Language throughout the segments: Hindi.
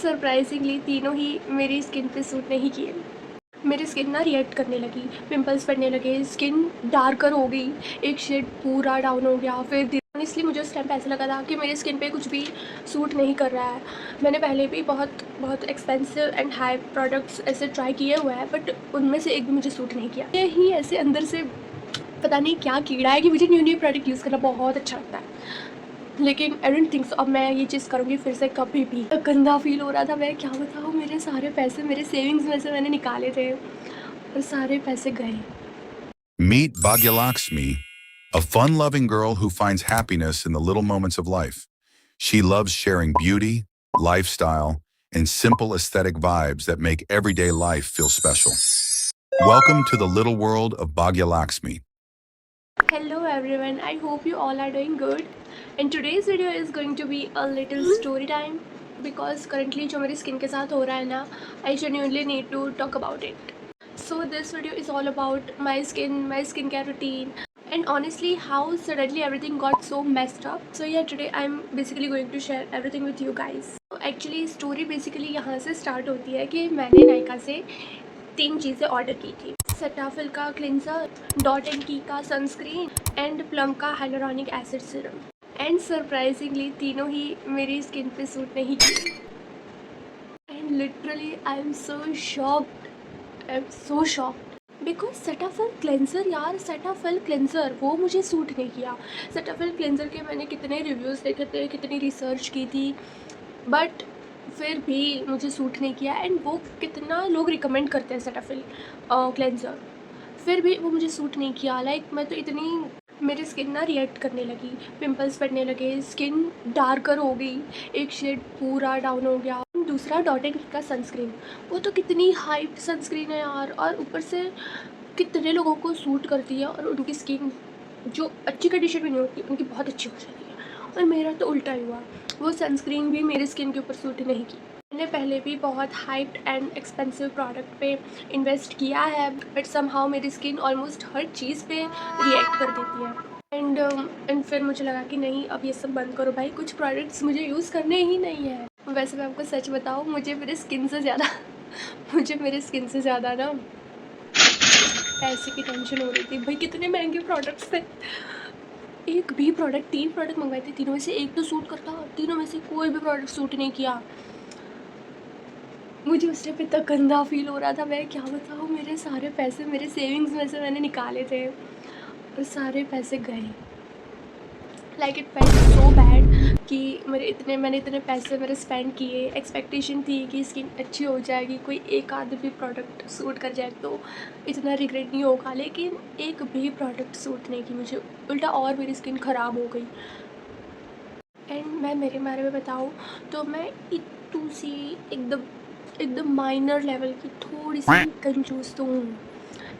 सरप्राइजिंगली तीनों ही मेरी स्किन पे सूट नहीं किए। मेरी स्किन ना रिएक्ट करने लगी, पिंपल्स पड़ने लगे, स्किन डार्कर हो गई, एक शेड पूरा डाउन हो गया। फिर इसलिए मुझे उस टाइम पे ऐसा लगा था कि मेरी स्किन पे कुछ भी सूट नहीं कर रहा है। मैंने पहले भी बहुत बहुत एक्सपेंसिव एंड हाई प्रोडक्ट्स ऐसे ट्राई किए हुए हैं, बट उनमें से एक भी मुझे सूट नहीं किया। ये ही ऐसे अंदर से पता नहीं क्या कीड़ा है कि मुझे न्यू न्यू प्रोडक्ट यूज़ करना बहुत अच्छा लगता है, लेकिन आई डोंट थिंक सो अब मैं ये चीज़ करूँगी फिर से कभी भी। गंदा फील हो रहा था, मैं क्या बताऊँ, मेरे सारे पैसे मेरे सेविंग्स में से मैंने निकाले थे और सारे पैसे गए। Meet Bhagyalakshmi, a fun-loving girl who finds happiness in the little moments of life. She loves sharing beauty, lifestyle, and simple aesthetic vibes that make everyday life feel special. Welcome to the little world of Bhagyalakshmi. Hello everyone, I hope you all are doing good. And today's video is going to be a little story time because currently जो मेरी स्किन के साथ हो रहा है ना, I genuinely need to talk about it. So this video is all about my skincare routine, and honestly how suddenly everything got so messed up. So yeah, today I'm basically going to share everything with you guys. So actually story basically यहाँ से start होती है कि मैंने नायका से 3 चीज़ें ऑर्डर की थी। सेटाफिल का क्लिंजर, डॉट एंड की का सनस्क्रीन एंड प्लम का hyaluronic acid serum. And surprisingly तीनों ही मेरी स्किन पे सूट नहीं किए। And literally I am so shocked because Cetaphil cleanser, यार सेटाफिल क्लेंजर वो मुझे सूट नहीं किया। सेटाफिल क्लेंजर के मैंने कितने रिव्यूज़ देखे थे, कितनी रिसर्च की थी, बट फिर भी मुझे सूट नहीं किया। एंड वो कितना लोग रिकमेंड करते हैं सेटाफिल क्लेंजर, फिर भी वो मुझे सूट नहीं किया। लाइक मैं तो इतनी, मेरी स्किन ना रिएक्ट करने लगी, पिंपल्स पड़ने लगे, स्किन डार्कर हो गई, एक शेड पूरा डाउन हो गया। दूसरा डॉट एंड की का सनस्क्रीन, वो तो कितनी हाइप सनस्क्रीन है यार, और ऊपर से कितने लोगों को सूट करती है और उनकी स्किन जो अच्छी कंडीशन में नहीं होती उनकी बहुत अच्छी हो जाती है। और मेरा तो उल्टा ही हुआ, वो सनस्क्रीन भी मेरी स्किन के ऊपर सूट नहीं की। मैंने पहले भी बहुत हाइप्ड एंड एक्सपेंसिव प्रोडक्ट पे इन्वेस्ट किया है, बट समहाउ मेरी स्किन ऑलमोस्ट हर चीज़ पे रिएक्ट कर देती है। एंड फिर मुझे लगा कि नहीं, अब ये सब बंद करो भाई, कुछ प्रोडक्ट्स मुझे यूज़ करने ही नहीं है। वैसे मैं आपको सच बताऊँ, मुझे मेरे स्किन से ज़्यादा ना पैसे की टेंशन हो रही थी। भाई कितने महंगे प्रोडक्ट्स थे, एक भी प्रोडक्ट, 3 प्रोडक्ट मंगवाए थे, तीनों में से एक तो सूट करता, तीनों में से कोई भी प्रोडक्ट सूट नहीं किया। मुझे उस टाइम पे इतना गंदा फील हो रहा था, मैं क्या बताऊँ, मेरे सारे पैसे मेरे सेविंग्स में से मैंने निकाले थे और सारे पैसे गए। Like it felt so bad कि मैंने इतने पैसे मेरे स्पेंड किए, एक्सपेक्टेशन थी कि स्किन अच्छी हो जाएगी, कोई एक आध भी प्रोडक्ट सूट कर जाए तो इतना रिग्रेट नहीं होगा, लेकिन एक भी प्रोडक्ट सूट नहीं की मुझे, उल्टा और मेरी स्किन ख़राब हो गई। एंड मैं मेरे बारे में बताऊँ तो मैं इतनी सी एकदम माइनर लेवल की थोड़ी सी कंजूस तो हूँ।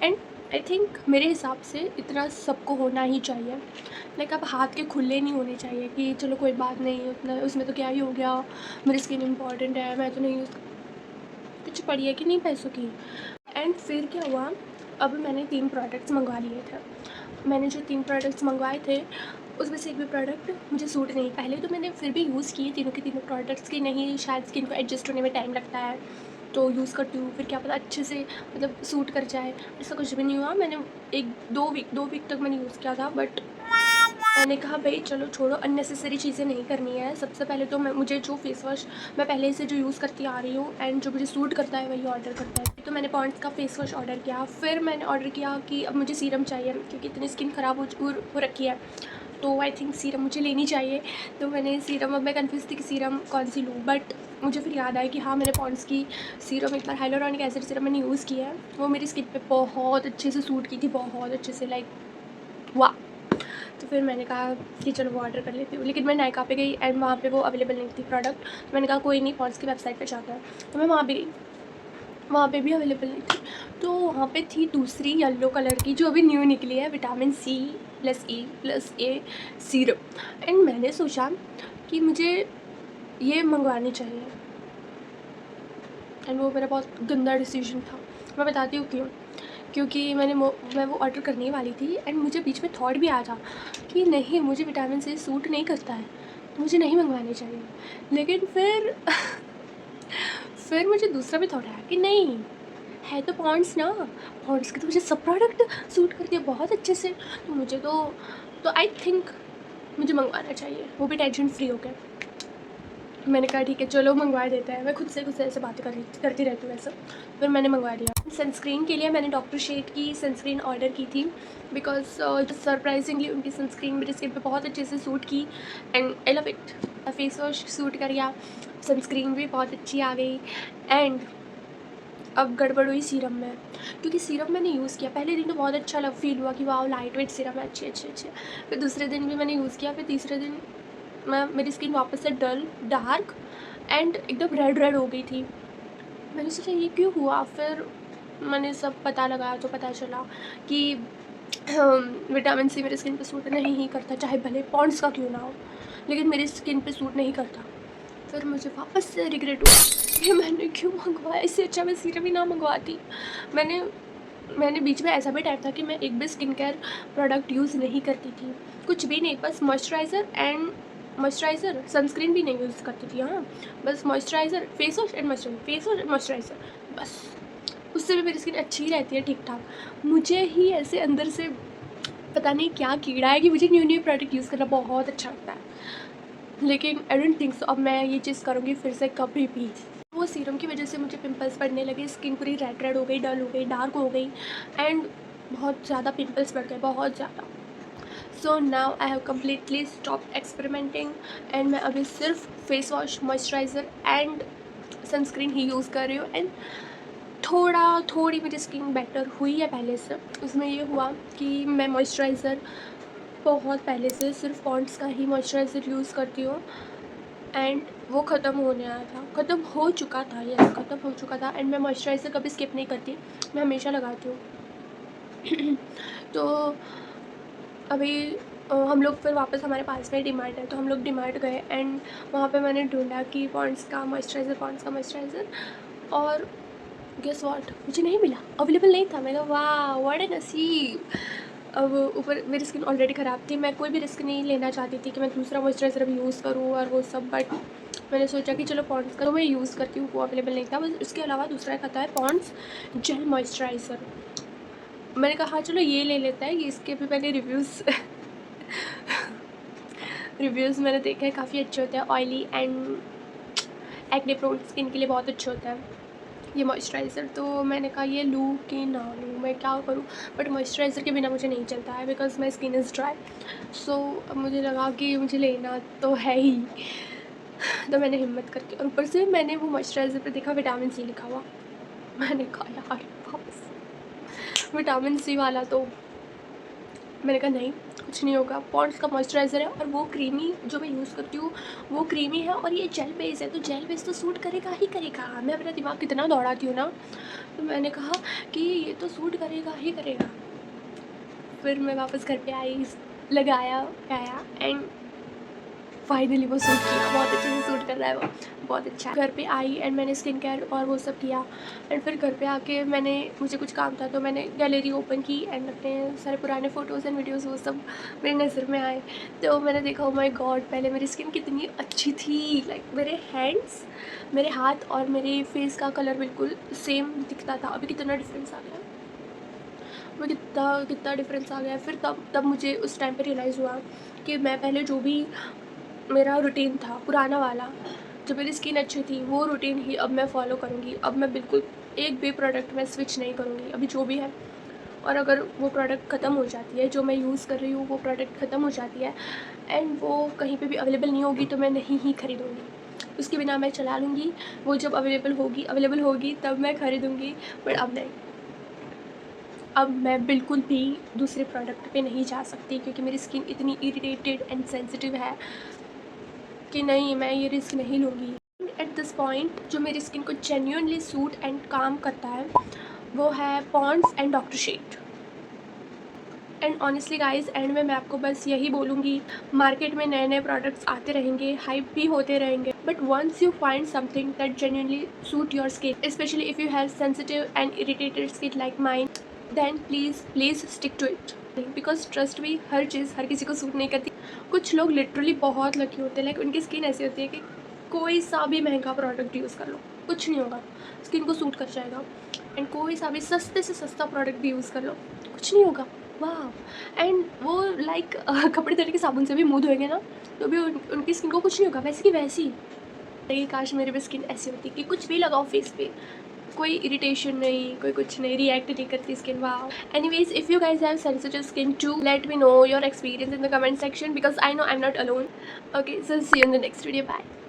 एंड आई थिंक मेरे हिसाब से इतना सबको होना ही चाहिए। लाइक अब हाथ के खुले नहीं होने चाहिए कि चलो कोई बात नहीं, उतना उसमें तो क्या ही हो गया, मेरी स्किन इम्पॉर्टेंट है, मैं तो नहीं यूज़, कुछ पड़ी है कि नहीं पैसों की। एंड फिर क्या हुआ, अब मैंने 3 प्रोडक्ट्स मंगवा लिए थे। मैंने जो 3 प्रोडक्ट्स मंगवाए थे उसमें से एक भी प्रोडक्ट मुझे सूट नहीं। पहले तो मैंने फिर भी यूज़ किए तीनों के तीनों प्रोडक्ट्स की, नहीं शायद स्किन को एडजस्ट होने में टाइम लगता है तो यूज़ करती हूँ, फिर क्या पता अच्छे से मतलब सूट कर जाए। ऐसा कुछ भी नहीं हुआ। मैंने 2 वीक तक मैंने यूज़ किया था, बट मैंने कहा भाई चलो छोड़ो, अननेसेसरी चीज़ें नहीं करनी है। सबसे पहले तो मुझे जो फेस वॉश मैं पहले से जो यूज़ करती आ रही हूँ एंड जो मुझे सूट करता है वही ऑर्डर करता है। तो मैंने पॉन्ड्स का फेस वॉश ऑर्डर किया, फिर मैंने ऑर्डर किया कि अब मुझे सीरम चाहिए क्योंकि इतनी स्किन ख़राब हो रखी है, तो आई थिंक सीरम मुझे लेनी चाहिए। तो मैंने सीरम, अब मैं कन्फ्यूज़ थी कि सीरम कौन सी लूँ, बट मुझे फिर याद आया कि हाँ, मैंने पॉन्ड्स की सीरम एक बार हाइलुरोनिक एसिड सीरम मैंने यूज़ किया है, वो मेरी स्किन पे बहुत अच्छे से सूट की थी, बहुत अच्छे से, लाइक वाह। तो फिर मैंने कहा कि चलो वो ऑर्डर कर लेती हूँ, लेकिन मैं नायका पे गई एंड वहाँ पे वो अवेलेबल नहीं थी प्रोडक्ट। तो मैंने कहा कोई नहीं, पॉन्ड्स की वेबसाइट पे जाता है, तो मैं वहाँ पे गई, वहाँ पे भी अवेलेबल नहीं थी। तो वहाँ पे थी दूसरी येलो कलर की जो अभी न्यू निकली है, vitamin C + E + A serum. And मैंने सोचा कि मुझे ये मंगवानी चाहिए, एंड वो मेरा बहुत गंदा डिसीजन था। मैं बताती हूँ क्यों। क्योंकि मैं वो ऑर्डर करने वाली थी एंड मुझे बीच में थॉट भी आया था कि नहीं, मुझे विटामिन C सूट नहीं करता है तो मुझे नहीं मंगवानी चाहिए। लेकिन फिर फिर मुझे दूसरा भी थॉट आया कि नहीं, है तो पॉन्ड्स ना, पॉन्ड्स के तो मुझे सब प्रोडक्ट सूट करती है बहुत अच्छे से, तो मुझे तो आई थिंक मुझे मंगवाना चाहिए, वो भी टेंशन फ्री होकर। मैंने कहा ठीक है चलो मंगवा देता है। मैं खुद से ऐसे बातें करती रहती हूँ वैसे। फिर मैंने मंगवा लिया। सनस्क्रीन के लिए मैंने डॉक्टर शेड की सनस्क्रीन ऑर्डर की थी बिकॉज सरप्राइजिंगली उनकी सनस्क्रीन मेरी स्किन पे बहुत अच्छे से सूट की and I love it. Face wash suit कर गया, सनस्क्रीन भी बहुत अच्छी आ गई एंड अब गड़बड़ हुई सीरम में, क्योंकि सीरम मैंने यूज़ किया। पहले दिन तो बहुत अच्छा फील हुआ कि वाह लाइट वेट सीरम है, अच्छे। फिर दूसरे दिन भी मैंने यूज़ किया, फिर तीसरे दिन मेरी स्किन वापस से डल डार्क एंड एकदम रेड हो गई थी। मैंने सोचा ये क्यों हुआ, फिर मैंने सब पता लगाया तो पता चला कि विटामिन सी मेरी स्किन पे सूट नहीं ही करता, चाहे भले पॉन्ड्स का क्यों ना हो, लेकिन मेरी स्किन पे सूट नहीं करता। फिर मुझे वापस से रिग्रेट हुआ कि मैंने क्यों मंगवाया, इससे अच्छा मैं सीरम ही ना मंगवाती। मैंने बीच में ऐसा भी टाइम था कि मैं एक भी स्किन केयर प्रोडक्ट यूज़ नहीं करती थी, कुछ भी नहीं, बस मॉइस्चराइज़र सनस्क्रीन भी नहीं यूज़ करती थी। हाँ, बस moisturiser, face wash and moisturiser बस। उससे भी मेरी स्किन अच्छी रहती है ठीक ठाक। मुझे ही ऐसे अंदर से पता नहीं क्या कीड़ा है कि मुझे न्यू प्रोडक्ट यूज़ करना बहुत अच्छा लगता है, लेकिन आई डोंट थिंक सो अब मैं ये चीज़ करूँगी फिर से कभी भी। वो सीरम की वजह से मुझे पिंपल्स पड़ने लगे, स्किन पूरी रेड हो गई, डल हो गई, डार्क हो गई एंड बहुत ज़्यादा पिंपल्स बढ़ गए, बहुत ज़्यादा। So now I have completely stop experimenting and मैं अभी सिर्फ face wash, moisturiser and sunscreen he use कर रही हूँ एंड थोड़ी मेरी स्किन बेटर हुई है पहले से। उसमें ये हुआ कि मैं मॉइस्चराइज़र बहुत पहले से सिर्फ पॉन्ड्स का ही मॉइस्चराइज़र यूज़ करती हूँ एंड वो ख़त्म होने आया था, ख़त्म हो चुका था एंड मैं मॉइस्चराइज़र कभी स्किप नहीं करती, मैं हमेशा लगाती हूँ। तो अभी हम लोग फिर वापस, हमारे पास में डीमार्ट है तो हम लोग डीमार्ट गए एंड वहाँ पे मैंने ढूंढा कि पॉन्ड्स का मॉइस्चराइज़र और गेस व्हाट, मुझे नहीं मिला, अवेलेबल नहीं था। मैंने कहा वाह व्हाट ए नसीब। अब ऊपर मेरी स्किन ऑलरेडी ख़राब थी, मैं कोई भी रिस्क नहीं लेना चाहती थी कि मैं दूसरा मॉइस्चराइज़र अभी यूज़ करूँ और वो सब, बट मैंने सोचा कि चलो पॉन्ड्स का तो मैं यूज़ करती हूँ, वो अवेलेबल नहीं था। बस इसके अलावा दूसरा एक आता है पॉन्ड्स जेल मॉइस्चराइज़र। मैंने कहा हाँ चलो ये ले लेता है, ये इसके भी मैंने रिव्यूज़ मैंने देखे हैं, काफ़ी अच्छे होते हैं, oily and acne prone skin के लिए बहुत अच्छे होता है ये मॉइस्चराइज़र। तो मैंने कहा ये लूँ कि ना लूँ, मैं क्या करूँ, बट मॉइस्चराइज़र के बिना मुझे नहीं चलता है because my skin is dry. So अब मुझे लगा कि मुझे लेना तो है ही। तो मैंने हिम्मत करके, और ऊपर से मैंने वो मॉइस्चराइज़र पे देखा विटामिन सी लिखा हुआ। मैंने कहा यार वापस विटामिन सी वाला, तो मैंने कहा नहीं कुछ नहीं होगा, पॉन्ड्स का मॉइस्चराइज़र है और वो क्रीमी जो मैं यूज़ करती हूँ वो क्रीमी है और ये जेल बेस है, तो जेल बेस तो सूट करेगा ही करेगा। मैं अपना दिमाग कितना दौड़ाती हूँ ना, तो मैंने कहा कि ये तो सूट करेगा ही करेगा। फिर मैं वापस घर पे आई, लगाया एंड फाइनली वो सूट किया, बहुत अच्छे से सूट कर रहा है वो, बहुत अच्छा है। घर पे आई एंड मैंने स्किन केयर और वो सब किया एंड फिर घर पे आके मुझे कुछ काम था तो मैंने गैलरी ओपन की एंड अपने सारे पुराने फ़ोटोज़ एंड वीडियोज़ वो सब मेरी नज़र में आए। तो मैंने देखा ओ माय गॉड, पहले मेरी स्किन कितनी अच्छी थी, लाइक मेरे हाथ और मेरे फेस का कलर बिल्कुल सेम दिखता था, अभी कितना डिफरेंस आ गया, वो कितना डिफरेंस आ गया। फिर तब मुझे उस टाइम पे रियलाइज़ हुआ कि मैं पहले जो भी मेरा रूटीन था पुराना वाला, जो मेरी स्किन अच्छी थी वो रूटीन ही अब मैं फॉलो करूँगी। अब मैं बिल्कुल एक भी प्रोडक्ट मैं स्विच नहीं करूँगी, अभी जो भी है। और अगर वो प्रोडक्ट ख़त्म हो जाती है, जो मैं यूज़ कर रही हूँ वो प्रोडक्ट ख़त्म हो जाती है एंड वो कहीं पे भी अवेलेबल नहीं होगी तो मैं नहीं ही ख़रीदूँगी, उसके बिना मैं चला लूँगी। वो जब अवेलेबल होगी तब मैं ख़रीदूँगी, बट अब नहीं। अब मैं बिल्कुल भी दूसरे प्रोडक्ट पे नहीं जा सकती क्योंकि मेरी स्किन इतनी इरिटेटेड एंड सेंसिटिव है कि नहीं, मैं ये रिस्क नहीं लूँगी। एट दिस पॉइंट जो मेरी स्किन को जेन्युइनली सूट एंड काम करता है वो है Pond's and Doctor Sheth. And honestly guys and में मैं आपको बस यही बोलूँगी, मार्केट में नए प्रोडक्ट्स आते रहेंगे, हाइप भी होते रहेंगे, but once you find something that genuinely suit your skin, especially if you have sensitive and irritated skin like mine, then please stick to it, because trust भी हर चीज़ हर किसी को सूट नहीं करती। कुछ लोग लिटरली बहुत लकी होते हैं, लाइक उनकी स्किन ऐसी होती है कि कोई सा भी महंगा प्रोडक्ट यूज़ कर लो कुछ नहीं होगा, स्किन को सूट कर जाएगा। एंड कोई सा भी सस्ते से सस्ता प्रोडक्ट भी यूज़ कर लो, कुछ नहीं होगा। वाह। एंड वो लाइक कपड़े धोने के साबुन से भी मुँह धोएंगे ना तो भी उनकी स्किन को कुछ नहीं होगा, वैसे की वैसी। ये काश मेरी भी स्किन ऐसी होती कि कुछ भी लगाओ फेस पे, कोई इरिटेशन नहीं, कोई कुछ नहीं, रिएक्ट नहीं करती skin. Wow. Anyways, if you guys have sensitive skin too, let me know your experience in the comment section because I know I'm not alone. Okay, so see you in the next video. Bye.